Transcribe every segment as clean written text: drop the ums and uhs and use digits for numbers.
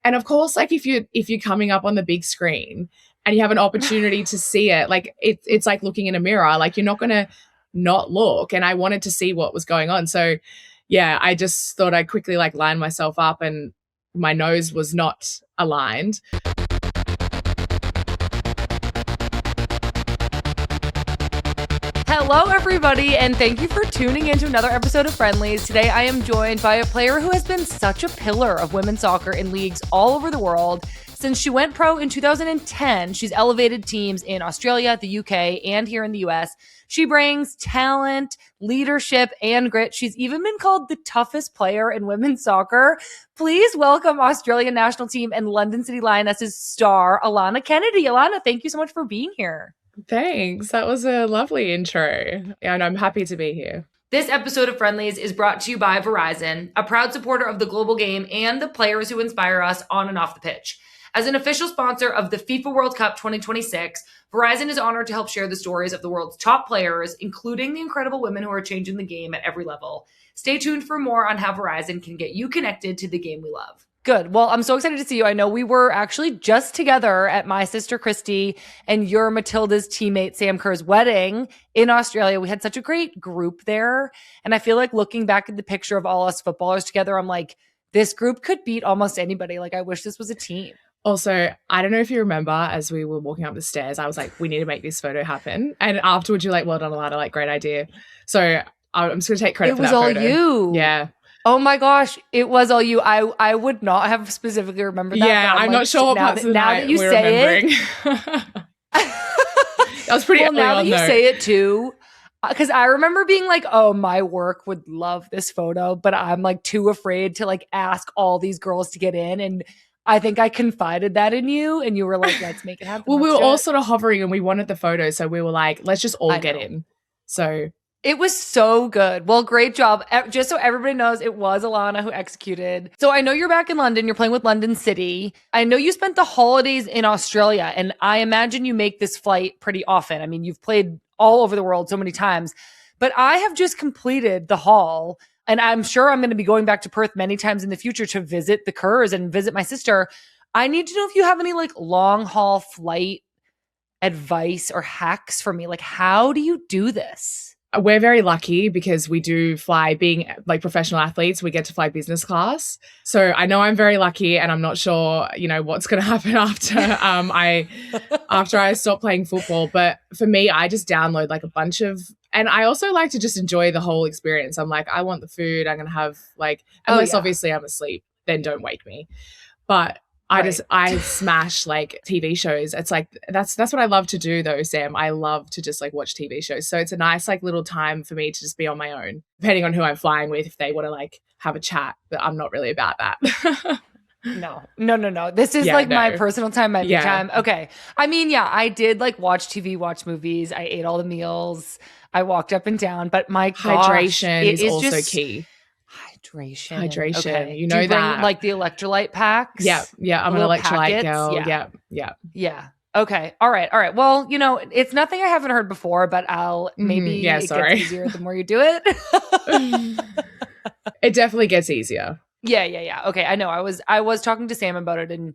And of course, like if you're coming up on the big screen and you have an opportunity to see it, like it's like looking in a mirror, like you're not going to not look. And I wanted to see what was going on. So yeah, I just thought I'd quickly like line myself up, and my nose was not aligned. Hello, everybody, and thank you for tuning in to another episode of Friendlies. Today, I am joined by a player who has been such a pillar of women's soccer in leagues all over the world. Since she went pro in 2010, she's elevated teams in Australia, the UK, and here in the US. She brings talent, leadership, and grit. She's even been called the toughest player in women's soccer. Please welcome Australian national team and London City Lionesses star, Alanna Kennedy. Alanna, thank you so much for being here. Thanks. That was a lovely intro. And I'm happy to be here. This episode of Friendlies is brought to you by Verizon, a proud supporter of the global game and the players who inspire us on and off the pitch. As an official sponsor of the FIFA World Cup 2026, Verizon is honored to help share the stories of the world's top players, including the incredible women who are changing the game at every level. Stay tuned for more on how Verizon can get you connected to the game we love. Good. Well, I'm so excited to see you. I know we were actually just together at my sister Christy and your Matilda's teammate Sam Kerr's wedding in Australia. We had such a great group there. And I feel like looking back at the picture of all us footballers together, I'm like, this group could beat almost anybody. Like, I wish this was a team. Also, I don't know if you remember, as we were walking up the stairs, I was like, we need to make this photo happen. And afterwards, you're like, well done, Alanna, like, great idea. So I'm just going to take credit for that photo. It was all you. Yeah. Oh my gosh, it was all you. I would not have specifically remembered that. Yeah, I'm like, not sure what parts of the night we're remembering. That was pretty early now on, that you though. say it too, because I remember being like, oh, my work would love this photo, but I'm like too afraid to like ask all these girls to get in. And I think I confided that in you, and you were like, let's make it happen. Well, we were all sort of hovering and we wanted the photo. So we were like, let's just all get in. So it was so good. Well, great job. Just so everybody knows, it was Alanna who executed. So I know you're back in London. You're playing with London City. I know you spent the holidays in Australia, and I imagine you make this flight pretty often. I mean, you've played all over the world so many times, but I have just completed the haul, and I'm sure I'm going to be going back to Perth many times in the future to visit the Kerrs and visit my sister. I need to know if you have any like long haul flight advice or hacks for me. Like, how do you do this? We're very lucky because we do fly, being like professional athletes, we get to fly business class. So I know I'm very lucky, and I'm not sure, what's going to happen after after I stop playing football. But for me, I just download like a bunch of, and I also like to just enjoy the whole experience. I'm like, I want the food. I'm going to have like, unless obviously I'm asleep, then don't wake me. But I smash like TV shows. It's like, that's what I love to do though, Sam. I love to just like watch TV shows. So it's a nice like little time for me to just be on my own, depending on who I'm flying with, if they want to like have a chat, but I'm not really about that. No. This is my personal time, my me time. Okay. I mean, I did like watch TV, watch movies. I ate all the meals. I walked up and down, but my hydration is also key. Hydration. Okay. You know, do you bring, like the electrolyte packs? Yeah. I'm an electrolyte girl. Yeah. Okay. All right. Well, it's nothing I haven't heard before, but I'll maybe it gets easier the more you do it. It definitely gets easier. Yeah. Okay. I know. I was talking to Sam about it, and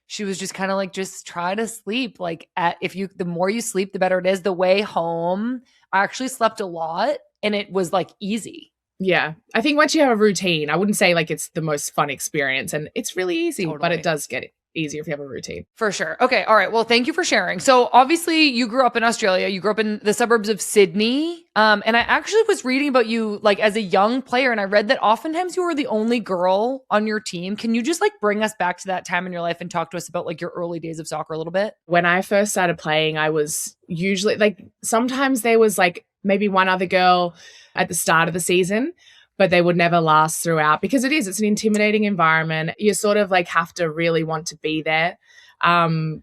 she was just kind of like, just try to sleep. Like the more you sleep, the better it is. The way home, I actually slept a lot, and it was like easy. Yeah. I think once you have a routine, I wouldn't say like it's the most fun experience, and it's really easy, but it does get easier if you have a routine. For sure. Okay. All right. Well, thank you for sharing. So obviously you grew up in Australia. You grew up in the suburbs of Sydney. And I actually was reading about you like as a young player, and I read that oftentimes you were the only girl on your team. Can you just like bring us back to that time in your life and talk to us about like your early days of soccer a little bit? When I first started playing, I was usually like, sometimes there was like maybe one other girl at the start of the season, but they would never last throughout, because it's an intimidating environment. You sort of like have to really want to be there when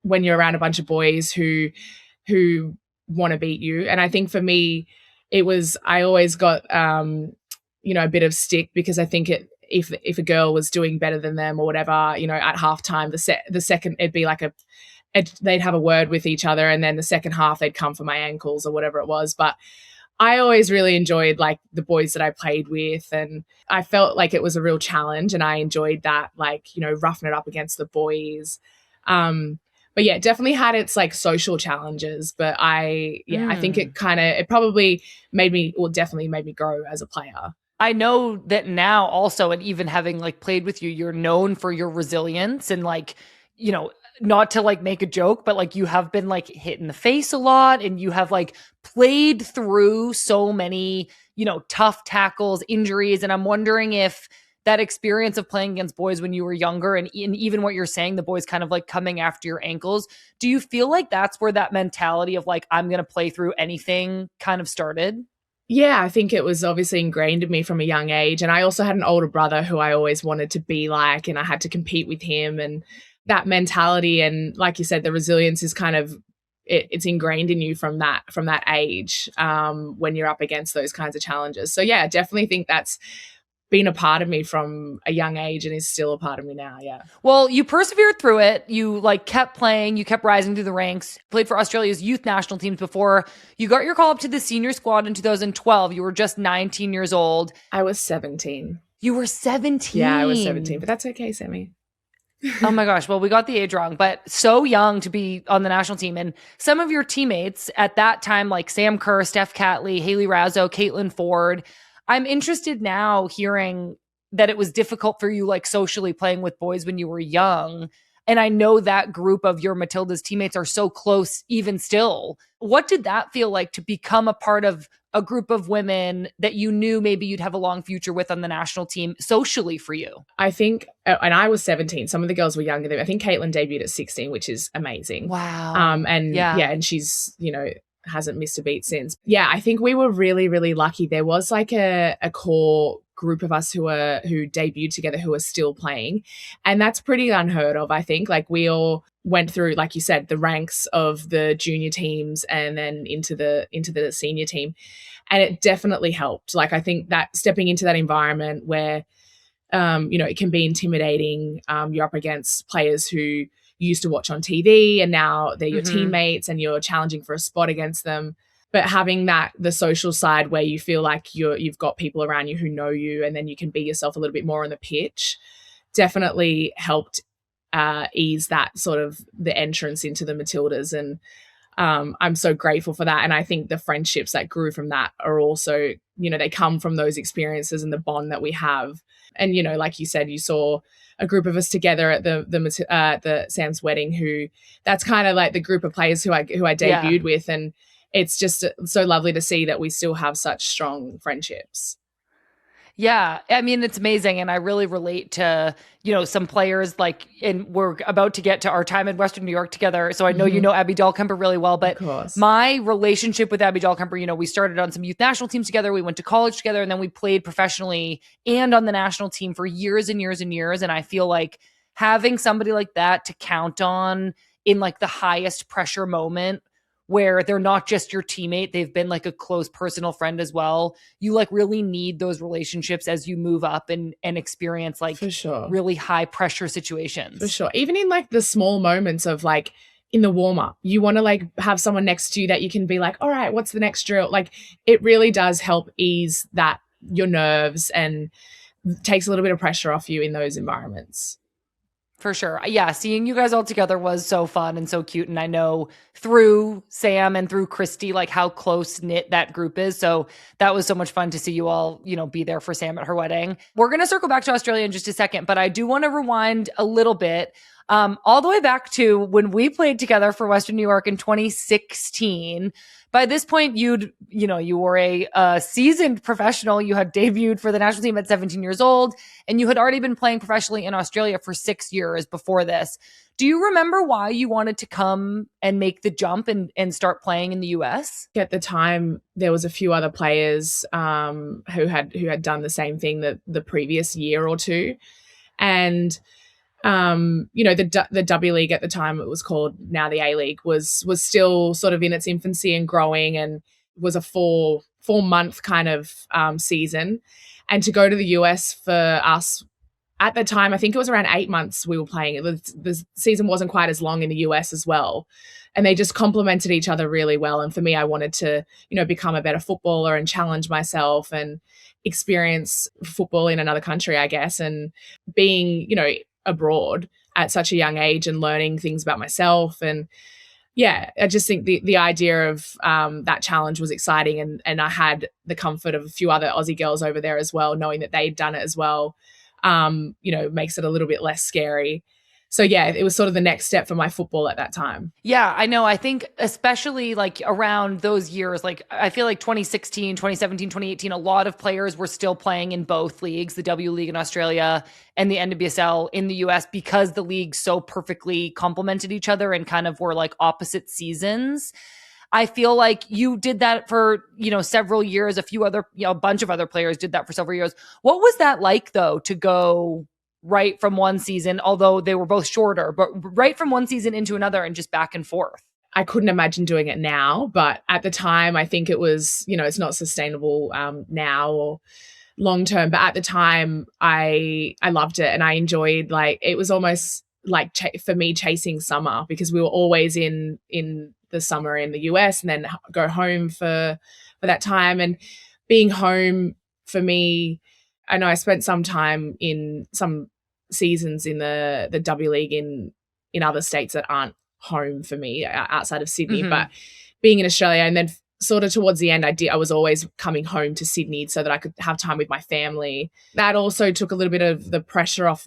you're around a bunch of boys who want to beat you. And I think for me, I always got, a bit of stick, because I think if a girl was doing better than them or whatever, at halftime, the second, it'd be like they'd have a word with each other, and then the second half they'd come for my ankles or whatever it was. But I always really enjoyed like the boys that I played with, and I felt like it was a real challenge, and I enjoyed that, like, roughing it up against the boys. But yeah, it definitely had its like social challenges, but I think it probably definitely made me grow as a player. I know that now also, and even having like played with you, you're known for your resilience and like, not to like make a joke, but like you have been like hit in the face a lot and you have like played through so many, tough tackles, injuries. And I'm wondering if that experience of playing against boys when you were younger and even what you're saying, the boys kind of like coming after your ankles, do you feel like that's where that mentality of like, I'm going to play through anything kind of started? Yeah, I think it was obviously ingrained in me from a young age. And I also had an older brother who I always wanted to be like, and I had to compete with him. And that mentality, and like you said, the resilience is kind of it's ingrained in you from that age, when you're up against those kinds of challenges. So yeah, I definitely think that's been a part of me from a young age and is still a part of me now. Yeah. Well, you persevered through it. You like kept playing, you kept rising through the ranks, played for Australia's youth national teams before you got your call up to the senior squad in 2012. You were just 19 years old. I was 17. You were 17. Yeah, I was 17, but that's okay, Sammy. Oh my gosh. Well, we got the age wrong, but so young to be on the national team. And some of your teammates at that time, like Sam Kerr, Steph Catley, Haley Razzo, Caitlin Ford, I'm interested now hearing that it was difficult for you, like socially playing with boys when you were young. And I know that group of your Matildas teammates are so close even still. What did that feel like to become a part of a group of women that you knew maybe you'd have a long future with on the national team socially for you? I think, and I was 17. Some of the girls were younger than me. I think Caitlin debuted at 16, which is amazing. Wow. And she's, hasn't missed a beat since. Yeah, I think we were really, really lucky. There was like a core group of us who debuted together who are still playing. And that's pretty unheard of, I think. Like we all went through, like you said, the ranks of the junior teams and then into the senior team. And it definitely helped. Like I think that stepping into that environment where it can be intimidating. You're up against players who you used to watch on TV and now they're your teammates and you're challenging for a spot against them. But having the social side where you feel like you've got people around you who know you and then you can be yourself a little bit more on the pitch definitely helped ease that sort of the entrance into the Matildas. And I'm so grateful for that. And I think the friendships that grew from that are also, they come from those experiences and the bond that we have. And, like you said, you saw a group of us together at the Sam's wedding, who that's kind of like the group of players who I debuted with. And it's just so lovely to see that we still have such strong friendships. Yeah. I mean, it's amazing. And I really relate to, some players and we're about to get to our time in Western New York together. So I know you know Abby Dahlkemper really well, but my relationship with Abby Dahlkemper, we started on some youth national teams together. We went to college together and then we played professionally and on the national team for years and years and years. And I feel like having somebody like that to count on in like the highest pressure moment where they're not just your teammate, they've been like a close personal friend as well. You like really need those relationships as you move up and experience like for sure really high pressure situations. For sure. Even in like the small moments of like in the warm up, you want to like have someone next to you that you can be like, all right, what's the next drill? Like it really does help ease your nerves and takes a little bit of pressure off you in those environments. For sure. Yeah. Seeing you guys all together was so fun and so cute. And I know through Sam and through Christy, like how close knit that group is. So that was so much fun to see you all, be there for Sam at her wedding. We're going to circle back to Australia in just a second, but I do want to rewind a little bit, all the way back to when we played together for Western New York in 2016. By this point, you were a seasoned professional. You had debuted for the national team at 17 years old, and you had already been playing professionally in Australia for 6 years before this. Do you remember why you wanted to come and make the jump and start playing in the US? At the time, there was a few other players who had done the same thing the previous year or two. And the W League at the time, it was called now the A League, was still sort of in its infancy and growing, and was a 4-month kind of season. And to go to the US for us at the time, I think it was around 8 months we were playing. The season wasn't quite as long in the US as well. and they just complemented each other really well. And for me, I wanted to, become a better footballer and challenge myself and experience football in another country, I guess. And being, abroad at such a young age and learning things about myself. And yeah, I just think the idea of that challenge was exciting. And I had the comfort of a few other Aussie girls over there as well, knowing that they'd done it as well, makes it a little bit less scary. So yeah, it was sort of the next step for my football at that time. Yeah, I know. I think especially like around those years, like I feel like 2016, 2017, 2018, a lot of players were still playing in both leagues, the W League in Australia and the NWSL in the US, because the leagues so perfectly complemented each other and kind of were like opposite seasons. I feel like you did that for, several years. A bunch of other players did that for several years. What was that like though, to go right from one season, although they were both shorter, but right from one season into another and just back and forth? I couldn't imagine doing it now, but at the time, I think it was, it's not sustainable now or long term. But at the time, I loved it and I enjoyed, like, it was almost like for me chasing summer, because we were always in the summer in the US and then go home for that time. And being home for me, I know I spent some time in some seasons in the W League in other states that aren't home for me outside of Sydney, but being in Australia, and then sort of towards the end, I was always coming home to Sydney so that I could have time with my family. That also took a little bit of the pressure off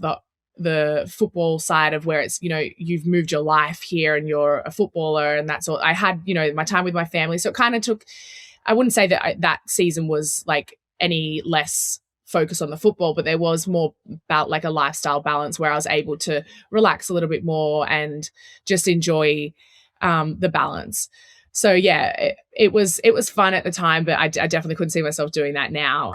the football side of where it's, you've moved your life here and you're a footballer, and that's all. I had, my time with my family. So it kind of took, I wouldn't say that that season was like any less focus on the football, but there was more about like a lifestyle balance where I was able to relax a little bit more and just enjoy the balance. So yeah, it was fun at the time, but I definitely couldn't see myself doing that now.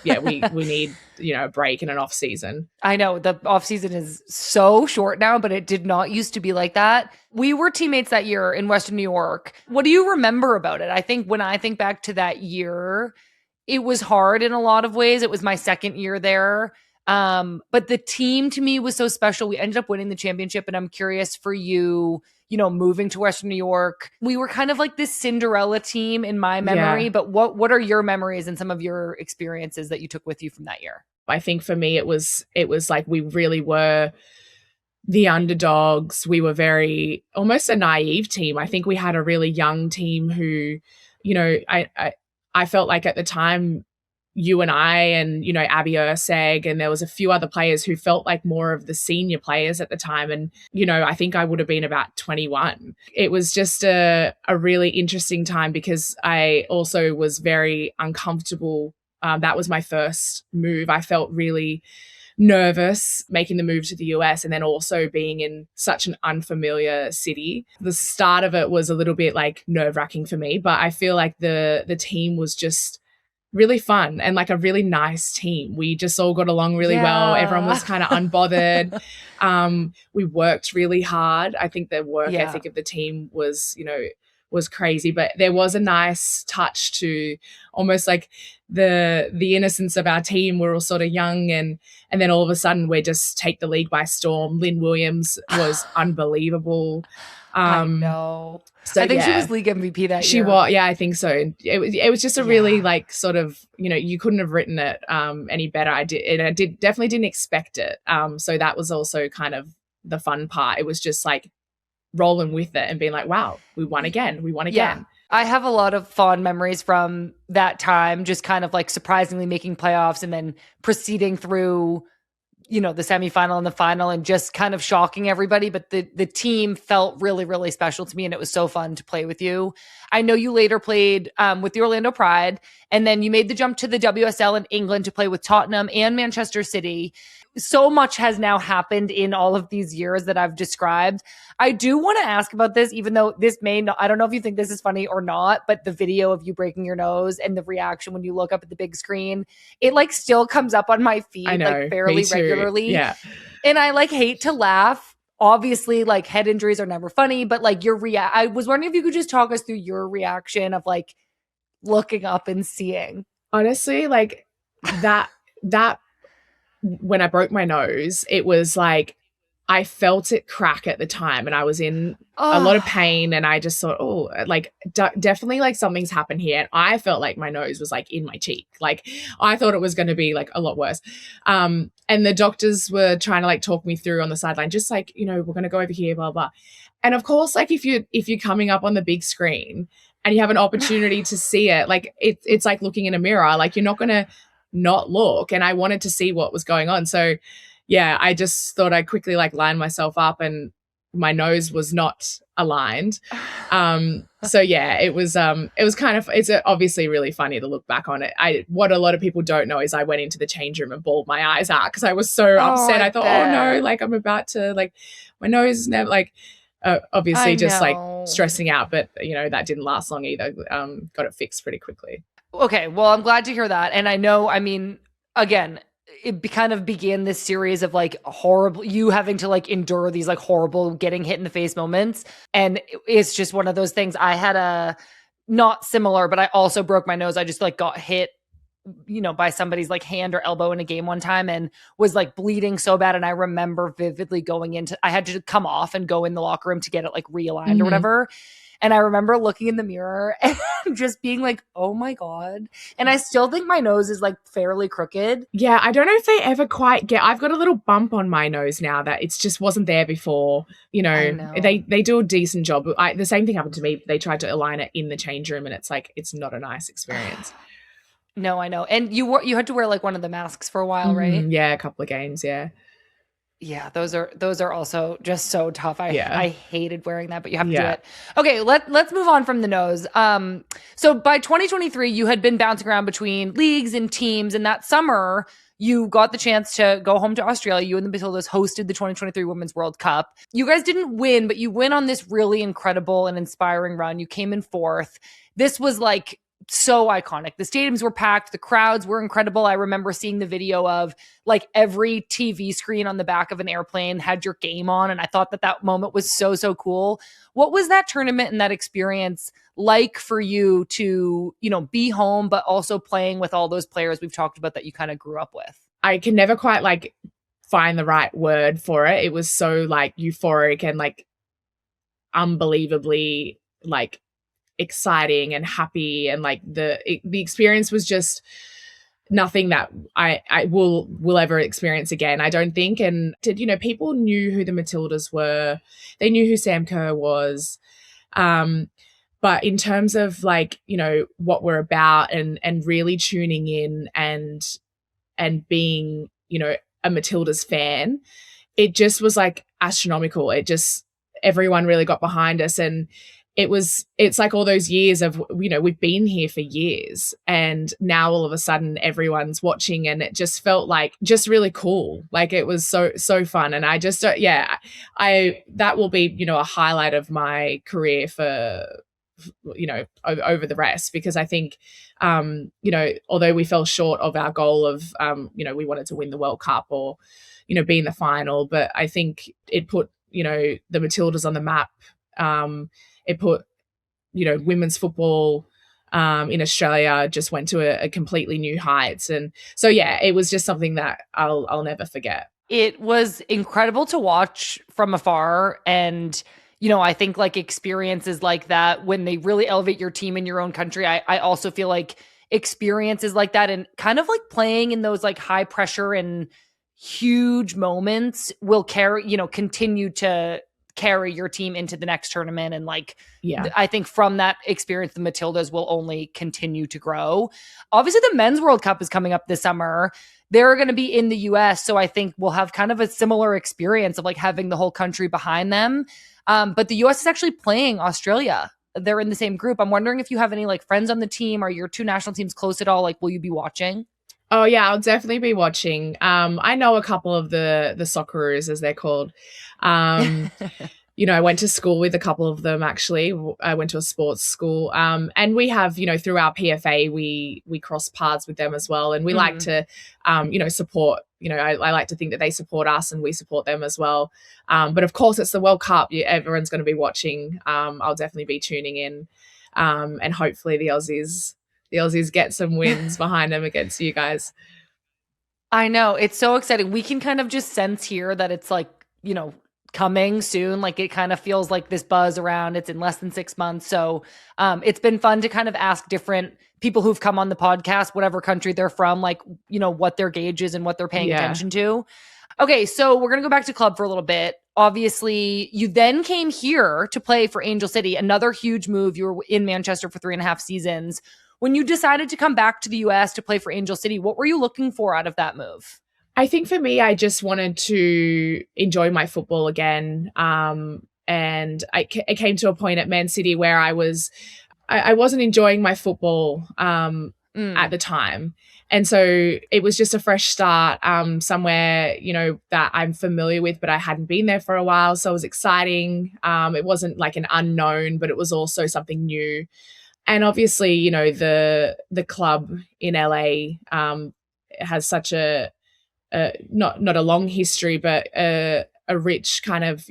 We need, a break and an off season. I know the off season is so short now, but it did not used to be like that. We were teammates that year in Western New York. What do you remember about it? I think when I think back to that year, it was hard in a lot of ways. It was my second year there. But the team to me was so special. We ended up winning the championship, and I'm curious for you, moving to Western New York. We were kind of like this Cinderella team in my memory, but what are your memories and some of your experiences that you took with you from that year? I think for me, it was like we really were the underdogs. We were very, almost a naive team. I think we had a really young team who, I felt like at the time, you and I and, Abby Erseg, and there was a few other players who felt like more of the senior players at the time. And, I think I would have been about 21. It was just a really interesting time because I also was very uncomfortable. That was my first move. I felt really nervous making the move to the US and then also being in such an unfamiliar city. The start of it was a little bit like nerve-wracking for me, but I feel like the team was just really fun and like a really nice team. We just all got along really well. Everyone was kind of unbothered. We worked really hard. I think the work ethic of the team was, was crazy, but there was a nice touch to almost like the innocence of our team. We're all sort of young and then all of a sudden we just take the league by storm. Lynn Williams was unbelievable. I know. So I think she was league MVP that year. She was, yeah, I think so. It was just a really like sort of, you couldn't have written it any better. I definitely didn't expect it. So that was also kind of the fun part. It was just like rolling with it and being like, wow, we won again. Yeah. I have a lot of fond memories from that time, just kind of like surprisingly making playoffs and then proceeding through, the semifinal and the final and just kind of shocking everybody. But the team felt really, really special to me. And it was so fun to play with you. I know you later played with the Orlando Pride, and then you made the jump to the WSL in England to play with Tottenham and Manchester City. So much has now happened in all of these years that I've described. I do want to ask about this, even though this may not, I don't know if you think this is funny or not, but the video of you breaking your nose and the reaction when you look up at the big screen, it like still comes up on my feed like fairly regularly. Yeah. And I like hate to laugh. Obviously, like head injuries are never funny, but like I was wondering if you could just talk us through your reaction of like looking up and seeing. Honestly, like that when I broke my nose, it was like I felt it crack at the time, and I was in a lot of Oh, pain, and I just thought, oh, like definitely like something's happened here. And I felt like my nose was like in my cheek. Like I thought it was going to be like a lot worse. And the doctors were trying to like talk me through on the sideline, just like, we're going to go over here, blah, blah. And of course, like if you're coming up on the big screen and you have an opportunity to see it, like it's like looking in a mirror, like you're not going to not look. And I wanted to see what was going on. So yeah, I just thought I'd quickly like line myself up, and my nose was not aligned. So yeah, it was kind of, it's obviously really funny to look back on it. What a lot of people don't know is I went into the change room and bawled my eyes out because I was so upset. I thought, oh no, like I'm about to, like my nose never, like obviously just like stressing out, but that didn't last long either. Got it fixed pretty quickly. okay. Well, I'm glad to hear that. And I know, I mean, again, it kind of began this series of like horrible, you having to like endure these like horrible getting hit in the face moments. And it's just one of those things. I had a not similar, but I also broke my nose. I just like got hit, by somebody's like hand or elbow in a game one time and was like bleeding so bad. And I remember vividly going into, I had to come off and go in the locker room to get it like realigned or whatever. And I remember looking in the mirror and just being like, oh my God. And I still think my nose is like fairly crooked. Yeah, I don't know if they ever quite I've got a little bump on my nose now that it's just wasn't there before. I know. They do a decent job. The same thing happened to me. They tried to align it in the change room, and it's like, it's not a nice experience. No, I know. And you had to wear like one of the masks for a while, right? Yeah, a couple of games, yeah. Yeah, those are also just so tough. I hated wearing that, but you have to do it. Okay, let's move on from the nose. So by 2023, you had been bouncing around between leagues and teams, and that summer you got the chance to go home to Australia. You and the Matildas hosted the 2023 Women's World Cup. You guys didn't win, but you went on this really incredible and inspiring run. You came in fourth. This was like so iconic. The stadiums were packed. The crowds were incredible. I remember seeing the video of like every TV screen on the back of an airplane had your game on. And I thought that moment was so, so cool. What was that tournament and that experience like for you to, be home, but also playing with all those players we've talked about that you kind of grew up with? I can never quite like find the right word for it. It was so like euphoric and like unbelievably like exciting and happy, and like the experience was just nothing that I will ever experience again, I don't think. And people knew who the Matildas were. They knew who Sam Kerr was. But in terms of like, what we're about and really tuning in and being, a Matildas fan, it just was like astronomical. It just, everyone really got behind us, and it's like all those years of, we've been here for years, and now all of a sudden everyone's watching, and it just felt like just really cool. Like it was so fun. And I just, that will be, a highlight of my career for, over the rest, because I think, although we fell short of our goal of, we wanted to win the World Cup or, be in the final, but I think it put, the Matildas on the map. It put, women's football in Australia just went to a completely new heights. And so, yeah, it was just something that I'll never forget. It was incredible to watch from afar. And, I think like experiences like that, when they really elevate your team in your own country, I also feel like experiences like that and kind of like playing in those like high pressure and huge moments will continue to carry your team into the next tournament. And like, I think from that experience, the Matildas will only continue to grow. Obviously the Men's World Cup is coming up this summer. They're going to be in the US. So I think we'll have kind of a similar experience of like having the whole country behind them. But the US is actually playing Australia. They're in the same group. I'm wondering if you have any like friends on the team. Are your two national teams close at all? Like, will you be watching? Oh yeah, I'll definitely be watching. I know a couple of the Socceroos, as they're called. I went to school with a couple of them, actually. I went to a sports school. And we have, through our PFA, we cross paths with them as well. And we like to, support, I like to think that they support us and we support them as well. But of course, it's the World Cup. Everyone's going to be watching. I'll definitely be tuning in. And hopefully the Aussies get some wins behind them against you guys. I know. It's so exciting. We can kind of just sense here that it's like coming soon. Like it kind of feels like this buzz around, it's in less than 6 months. So it's been fun to kind of ask different people who've come on the podcast, whatever country they're from, like, what their gauge is and what they're paying attention to. Okay, so we're going to go back to club for a little bit. Obviously, you then came here to play for Angel City, another huge move. You were in Manchester for 3.5 seasons. When you decided to come back to the US to play for Angel City, what were you looking for out of that move? I think for me, I just wanted to enjoy my football again. And it came to a point at Man City where I wasn't enjoying my football at the time. And so it was just a fresh start somewhere, that I'm familiar with, but I hadn't been there for a while. So it was exciting. It wasn't like an unknown, but it was also something new. And obviously, the club in LA has such a not a long history, but a rich kind of,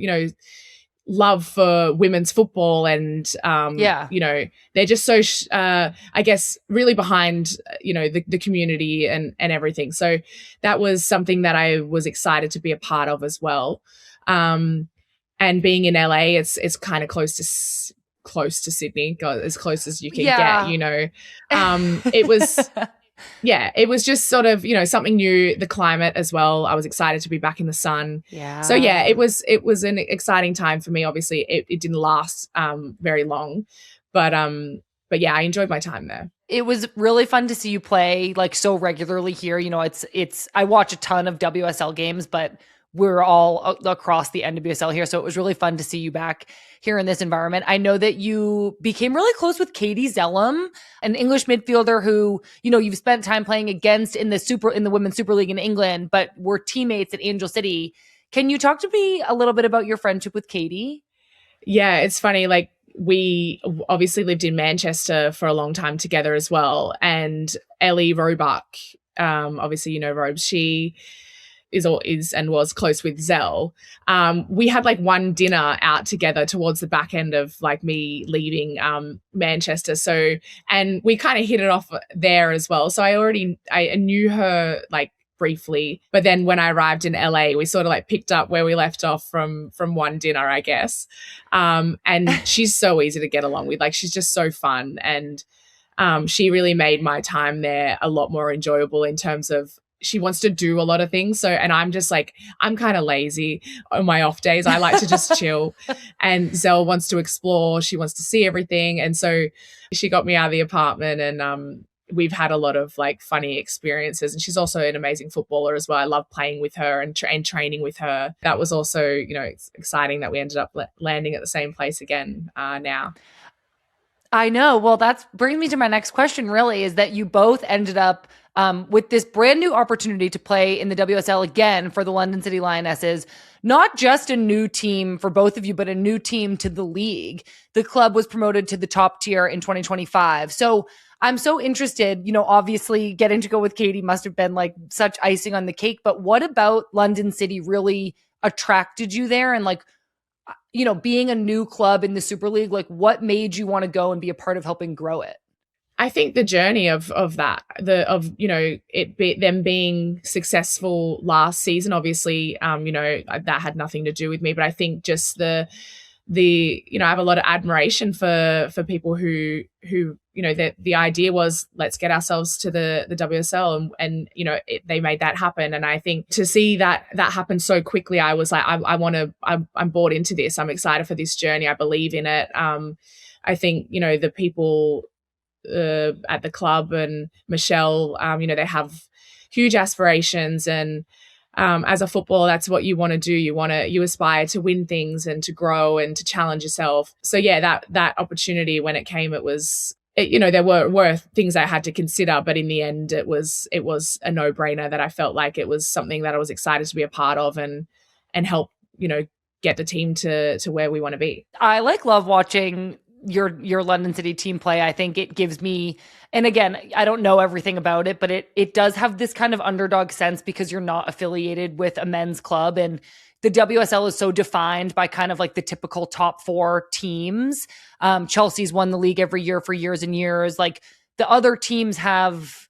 love for women's football. And, they're just so, I guess, really behind, the community and everything. So that was something that I was excited to be a part of as well. And being in LA, it's kind of close to Sydney, as close as you can get, it was... Yeah, it was just sort of, something new, the climate as well. I was excited to be back in the sun. Yeah. So yeah, it was an exciting time for me. Obviously, it didn't last very long, but yeah, I enjoyed my time there. It was really fun to see you play like so regularly here. It's I watch a ton of WSL games, but we're all across the NWSL here. So it was really fun to see you back here in this environment. I know that you became really close with Katie Zelem, an English midfielder who, you've spent time playing against in the Women's Super League in England, but were teammates at Angel City. Can you talk to me a little bit about your friendship with Katie? Yeah, it's funny. Like, we obviously lived in Manchester for a long time together as well. And Ellie Roebuck, obviously, Robes, she is and was close with Zell. We had like one dinner out together towards the back end of like me leaving Manchester. So, and we kind of hit it off there as well. So I knew her like briefly, but then when I arrived in LA, we sort of like picked up where we left off from one dinner, I guess. And she's so easy to get along with. Like, she's just so fun. And she really made my time there a lot more enjoyable in terms of she wants to do a lot of things. So, and I'm just like, I'm kind of lazy on my off days. I like to just chill. And Zell wants to explore. She wants to see everything. And so she got me out of the apartment, and we've had a lot of like funny experiences. And she's also an amazing footballer as well. I love playing with her and training with her. That was also, it's exciting that we ended up landing at the same place again now. I know. Well, that brings me to my next question, really, is that you both ended up with this brand new opportunity to play in the WSL again for the London City Lionesses. Not just a new team for both of you, but a new team to the league. The club was promoted to the top tier in 2025. So I'm so interested, obviously getting to go with Katie must have been like such icing on the cake, but what about London City really attracted you there? And like, being a new club in the Super League, like what made you want to go and be a part of helping grow it? I think the journey of that, them being successful last season, obviously, that had nothing to do with me, but I think just I have a lot of admiration for people who the idea was, let's get ourselves to the WSL, and they made that happen. And I think to see that happen so quickly, I was like, I'm bought into this. I'm excited for this journey. I believe in it. I think, the people at the club and Michelle, they have huge aspirations, and as a footballer, that's what you want to do. You aspire to win things and to grow and to challenge yourself. So yeah, that opportunity, when it came, there were things I had to consider, but in the end, it was a no-brainer that I felt like it was something that I was excited to be a part of and help, get the team to where we want to be. I love watching your London City team play. I think it gives me, and again, I don't know everything about it, but it does have this kind of underdog sense because you're not affiliated with a men's club, and the WSL is so defined by kind of like the typical top 4 teams. Chelsea's won the league every year for years and years. Like, the other teams have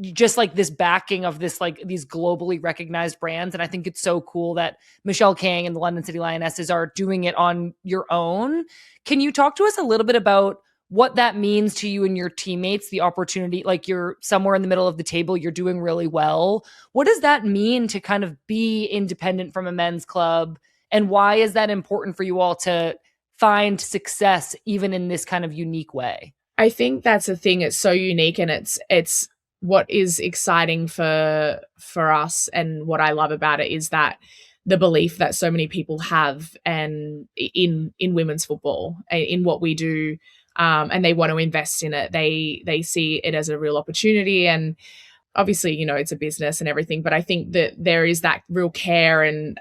just like this backing of this, like these globally recognized brands. And I think it's so cool that Michelle King and the London City Lionesses are doing it on your own. Can you talk to us a little bit about what that means to you and your teammates, the opportunity, like you're somewhere in the middle of the table, you're doing really well. What does that mean to kind of be independent from a men's club? And why is that important for you all to find success even in this kind of unique way? I think that's the thing. It's so unique, and it's what is exciting for us, and what I love about it is that the belief that so many people have and in women's football, in what we do, and they want to invest in it. They see it as a real opportunity, and obviously, it's a business and everything, but I think that there is that real care and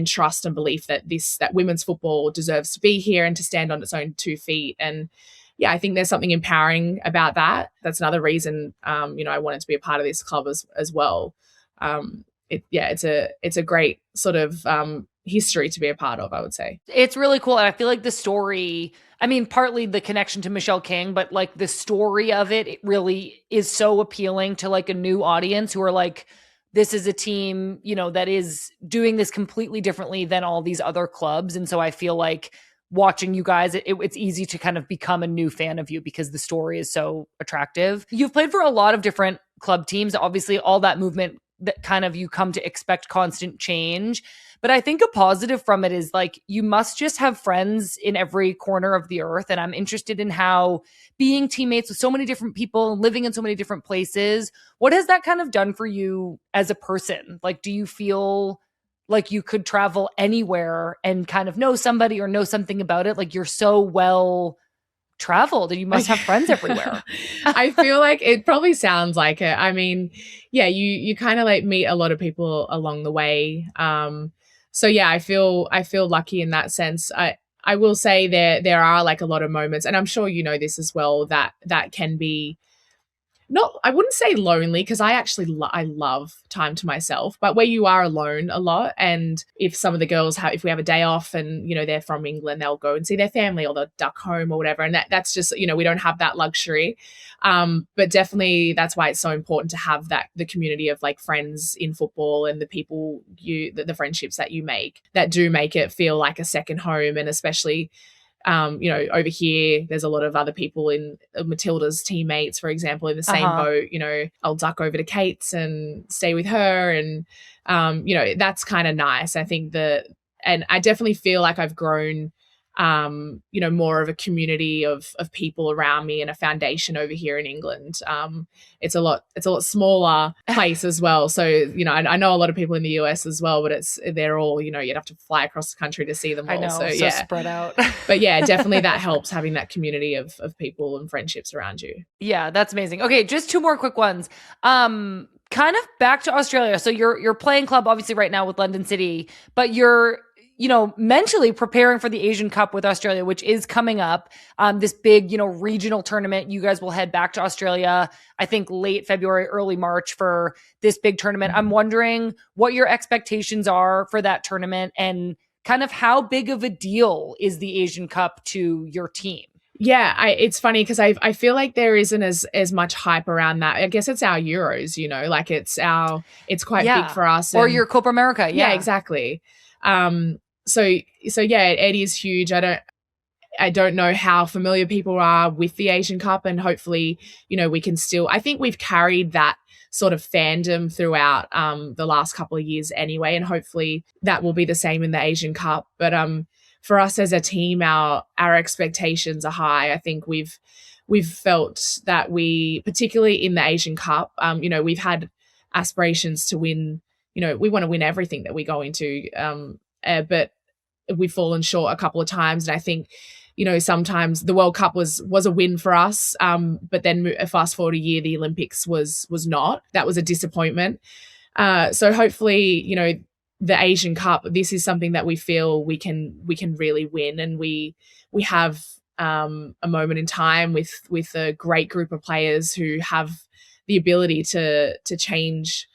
trust and belief that women's football deserves to be here and to stand on its own 2 feet. And yeah, I think there's something empowering about that. That's another reason, I wanted to be a part of this club as well. It's a great sort of history to be a part of, I would say. It's really cool. And I feel like the story, I mean, partly the connection to Michelle King, but like the story of it really is so appealing to like a new audience who are like, this is a team, that is doing this completely differently than all these other clubs. And so I feel like watching you guys, it's easy to kind of become a new fan of you because the story is so attractive. You've played for a lot of different club teams. Obviously, all that movement that kind of you come to expect constant change. But I think a positive from it is like you must just have friends in every corner of the earth. And I'm interested in how being teammates with so many different people, living in so many different places, what has that kind of done for you as a person? Like, do you feel like you could travel anywhere and kind of know somebody or know something about it? Like you're so well traveled and you must have friends everywhere. I feel like it probably sounds like it. I mean, yeah, you kind of like meet a lot of people along the way. So yeah, I feel lucky in that sense. I will say there are like a lot of moments, and I'm sure you know this as well, that can be not, I wouldn't say lonely, because I actually I love time to myself, but where you are alone a lot. And if some of the girls if we have a day off and, they're from England, they'll go and see their family or they'll duck home or whatever. And that's just, we don't have that luxury. But definitely that's why it's so important to have the community of like friends in football and the people the friendships that you make that do make it feel like a second home. And especially, over here, there's a lot of other people in Matilda's teammates, for example, in the same boat. I'll duck over to Kate's and stay with her. And, that's kind of nice. I think and I definitely feel like I've grown, more of a community of people around me and a foundation over here in England. It's a lot smaller place as well. So, I know a lot of people in the US as well, but they're all, you'd have to fly across the country to see them all. I know, so yeah, spread out. But yeah, definitely that helps, having that community of people and friendships around you. Yeah, that's amazing. Okay, just 2 more quick ones. Kind of back to Australia. So you're playing club obviously right now with London City, but you're mentally preparing for the Asian Cup with Australia, which is coming up. This big, regional tournament. You guys will head back to Australia, I think late February, early March for this big tournament. I'm wondering what your expectations are for that tournament and kind of how big of a deal is the Asian Cup to your team? Yeah, it's funny because I feel like there isn't as much hype around that. I guess it's our Euros, like it's quite big for us. Or your Copa America. Yeah, exactly. So yeah, it is huge. I don't know how familiar people are with the Asian Cup, and hopefully, we can still, I think we've carried that sort of fandom throughout the last couple of years anyway, and hopefully that will be the same in the Asian Cup. But for us as a team, our expectations are high. I think we've felt that particularly in the Asian Cup, we've had aspirations to win. We want to win everything that we go into. But we've fallen short a couple of times. And I think, sometimes the World Cup was a win for us. But then fast forward a year, the Olympics was not. That was a disappointment. So hopefully, the Asian Cup, this is something that we feel we can really win. And we have a moment in time with a great group of players who have the ability to change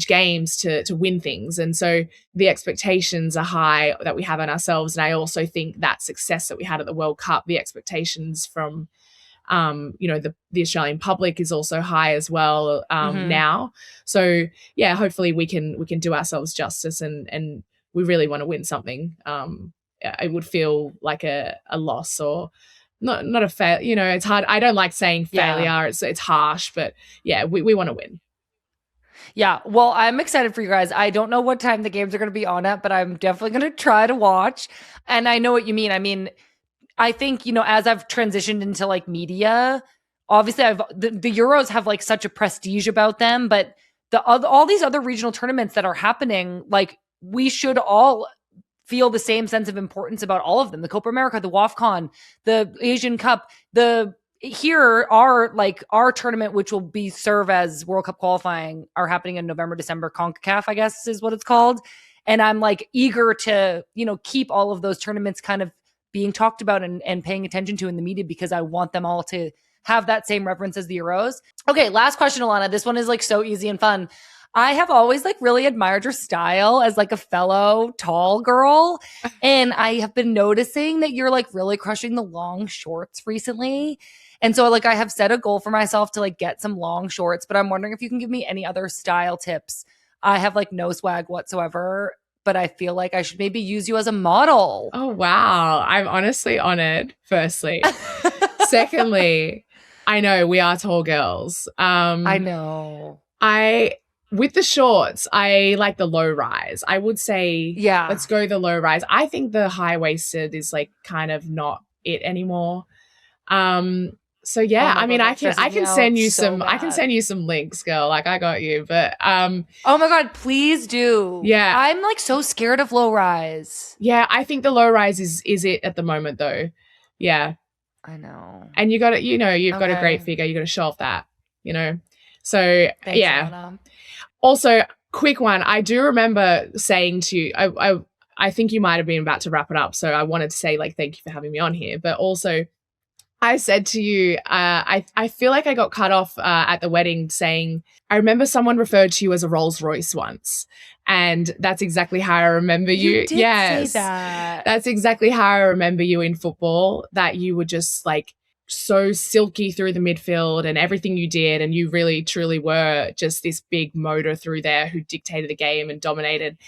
games, to win things. And so the expectations are high that we have on ourselves. And I also think that success that we had at the World Cup, the expectations from The Australian public is also high as well now. So yeah, hopefully we can do ourselves justice, and we really want to win something. It would feel like a loss, or not a fail. It's hard. I don't like saying failure. Yeah. It's harsh, but yeah, we want to win. Yeah, well, I'm excited for you guys. I don't know what time the games are going to be on at, but I'm definitely going to try to watch. And I know what you mean. I mean, I think, as I've transitioned into like media, obviously the Euros have like such a prestige about them, but all these other regional tournaments that are happening, like we should all feel the same sense of importance about all of them. The Copa America, the WAFCON, the Asian Cup, our tournament, which will serve as World Cup qualifying, are happening in November, December. CONCACAF, I guess is what it's called. And I'm like eager to, keep all of those tournaments kind of being talked about and paying attention to in the media, because I want them all to have that same reference as the Euros. Okay, last question, Alanna. This one is like so easy and fun. I have always like really admired your style as like a fellow tall girl. And I have been noticing that you're like really crushing the long shorts recently. And so like I have set a goal for myself to like get some long shorts, but I'm wondering if you can give me any other style tips. I have like no swag whatsoever, but I feel like I should maybe use you as a model. Oh, wow. I'm honestly honored, firstly. Secondly, I know we are tall girls. I know. With the shorts, I like the low rise. I would say, let's go the low rise. I think the high waisted is like kind of not it anymore. So yeah, I mean, I can send you I can send you some links, girl. Like I got you, but oh my God, please do. Yeah, I'm like so scared of low rise. Yeah, I think the low rise is it at the moment though. Yeah, I know. And you got it. You've got a great figure. You got to show off that. So thanks, yeah. Alanna. Also, quick one. I do remember saying to you, I think you might have been about to wrap it up. So I wanted to say like, thank you for having me on here. But also I said to you, I feel like I got cut off at the wedding saying, I remember someone referred to you as a Rolls Royce once. And that's exactly how I remember you. You did say that. That's exactly how I remember you in football, that you were just like so silky through the midfield and everything you did, and you really truly were just this big motor through there who dictated the game and dominated.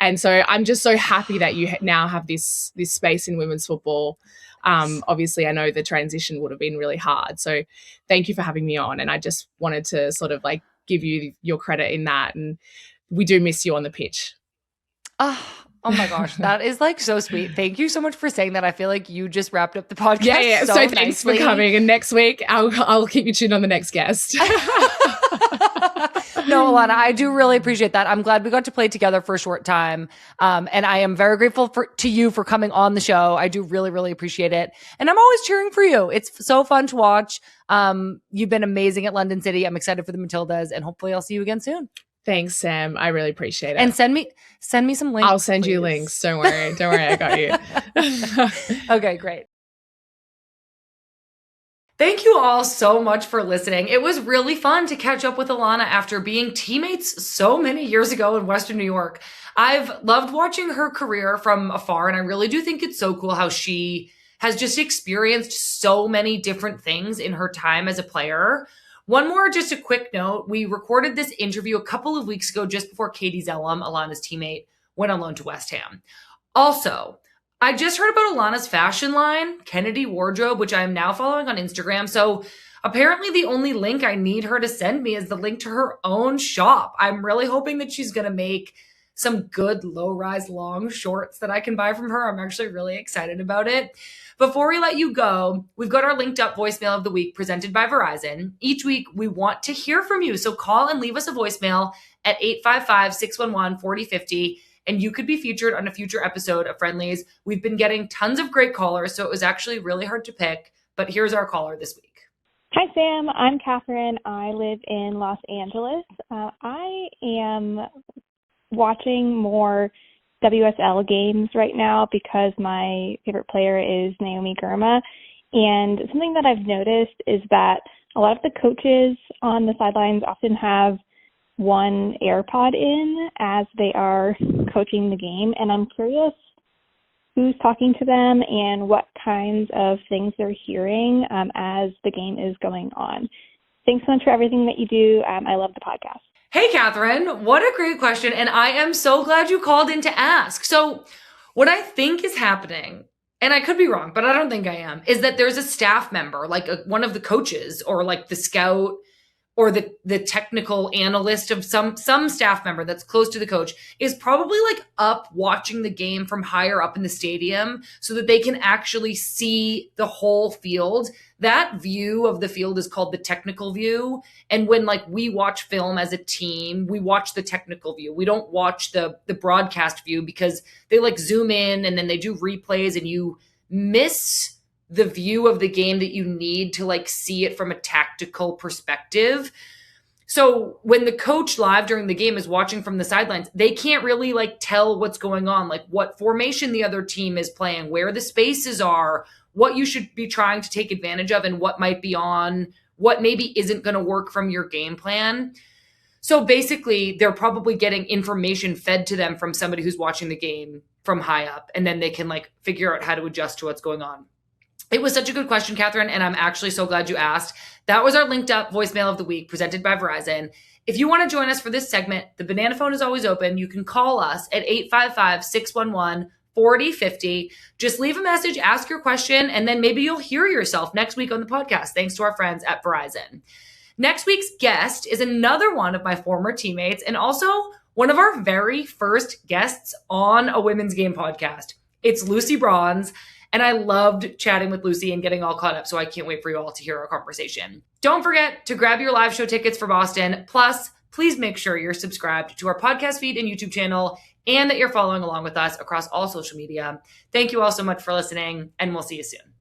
And so I'm just so happy that you now have this space in women's football. Obviously I know the transition would have been really hard, so thank you for having me on, and I just wanted to sort of like give you your credit in that, and we do miss you on the pitch. Oh my gosh, that is like so sweet. Thank you so much for saying that. I feel like you just wrapped up the podcast. Yeah. So thanks for coming. And next week, I'll keep you tuned on the next guest. No, Alanna, I do really appreciate that. I'm glad we got to play together for a short time. And I am very grateful to you for coming on the show. I do really, really appreciate it. And I'm always cheering for you. It's so fun to watch. You've been amazing at London City. I'm excited for the Matildas, and hopefully I'll see you again soon. Thanks, Sam. I really appreciate it. And send me some links. I'll send you links. Don't worry. I got you. Okay, great. Thank you all so much for listening. It was really fun to catch up with Alanna after being teammates so many years ago in Western New York. I've loved watching her career from afar, and I really do think it's so cool how she has just experienced so many different things in her time as a player. One more, just a quick note. We recorded this interview a couple of weeks ago, just before Katie Zelem, Alanna's teammate, went on loan to West Ham. Also, I just heard about Alanna's fashion line, Kennedy Wardrobe, which I am now following on Instagram. So apparently the only link I need her to send me is the link to her own shop. I'm really hoping that she's going to make some good low-rise long shorts that I can buy from her. I'm actually really excited about it. Before we let you go, we've got our linked up voicemail of the week presented by Verizon. Each week, we want to hear from you. So call and leave us a voicemail at 855-611-4050, and you could be featured on a future episode of Friendlies. We've been getting tons of great callers, so it was actually really hard to pick, but here's our caller this week. Hi, Sam. I'm Catherine. I live in Los Angeles. I am watching more WSL games right now because my favorite player is Naomi Girma. And something that I've noticed is that a lot of the coaches on the sidelines often have one AirPod in as they are coaching the game. And I'm curious who's talking to them and what kinds of things they're hearing as the game is going on. Thanks so much for everything that you do. I love the podcast. Hey, Catherine, what a great question. And I am so glad you called in to ask. So what I think is happening, and I could be wrong, but I don't think I am, is that there's a staff member, like one of the coaches or like the scout or the technical analyst of some staff member that's close to the coach is probably like up watching the game from higher up in the stadium so that they can actually see the whole field. That view of the field is called the technical view. And when like we watch film as a team, we watch the technical view. We don't watch the broadcast view because they like zoom in and then they do replays and you miss the view of the game that you need to like see it from a tactical perspective. So when the coach live during the game is watching from the sidelines, they can't really like tell what's going on, like what formation the other team is playing, where the spaces are, what you should be trying to take advantage of and what might be on, what maybe isn't going to work from your game plan. So basically they're probably getting information fed to them from somebody who's watching the game from high up, and then they can like figure out how to adjust to what's going on. It was such a good question, Catherine, and I'm actually so glad you asked. That was our linked up voicemail of the week presented by Verizon. If you want to join us for this segment, the banana phone is always open. You can call us at 855-611-4050. Just leave a message, ask your question, and then maybe you'll hear yourself next week on the podcast, thanks to our friends at Verizon. Next week's guest is another one of my former teammates and also one of our very first guests on a women's game podcast. It's Lucy Bronze. And I loved chatting with Lucy and getting all caught up, so I can't wait for you all to hear our conversation. Don't forget to grab your live show tickets for Boston. Plus, please make sure you're subscribed to our podcast feed and YouTube channel and that you're following along with us across all social media. Thank you all so much for listening, and we'll see you soon.